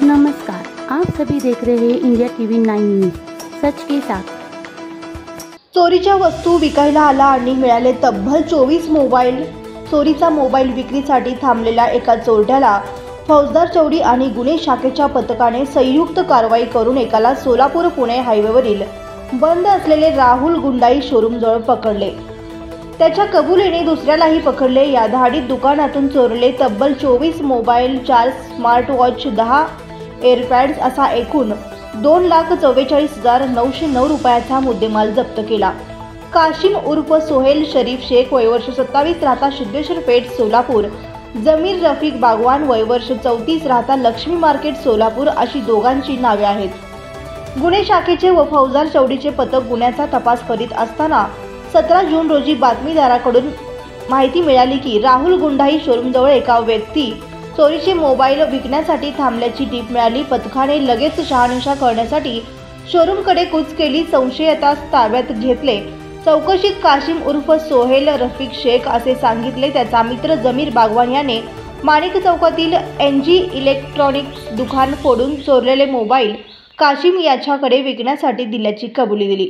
नमस्कार, आप सभी देख रहे हैं इंडिया टीवी 9 न्यूज़, सच के साथ। चोरीच्या वस्तू विकायला आला आणि मिळाले तब्बल 24 मोबाईल। चोरीचा मोबाईल विक्रीसाठी थांबलेल्या एका चोरट्याला फौजदार चौडी आणि गुन्हे शाखेच्या पथकाने संयुक्त कारवाई करून एकाला सोलापूर पुणे हायवेवरील बंद असलेले राहुल गुंडाई शोरूमजवळ पकडले। त्याच्या कबुलीने दुसऱ्यालाही पकडले। या धाडीत दुकानातून चोरले तब्बल 24 मोबाईल, 4 स्मार्ट वॉच, 10 एअरपॅड्स असा एकूण 2,44,909 रुपयाचा मुद्देमाल जप्त केला। काशिम उर्फ सोहेल शरीफ शेख, वयवर्ष 27, राहता सिद्धेश्वर पेठ सोलापूर, जमीर रफिक बागवान, वयवर्ष 34, राहता लक्ष्मी मार्केट सोलापूर अशी दोघांची नावे आहेत। गुन्हे शाखेचे व फौजदार चौडीचे पथक गुन्ह्याचा तपास करीत असताना 17 जून रोजी बातमीदाराकडून माहिती मिळाली की राहुल गुंडाई शोरूमजवळ एका व्यक्ती चोरीचे मोबाईल विकण्यासाठी थांबल्याची टीप मिळाली। पथकाने लगेच शहानिशा करण्यासाठी शोरूमकडे कूच केली। संशयितास ताब्यात घेतले। चौकशीत काशिम उर्फ सोहेल रफिक शेख असे सांगितले। त्याचा मित्र जमीर बागवान याने माणिक चौकातील NG इलेक्ट्रॉनिक्स दुकान फोडून चोरलेले मोबाईल काशिम याच्याकडे विकण्यासाठी दिल्याची कबुली दिली।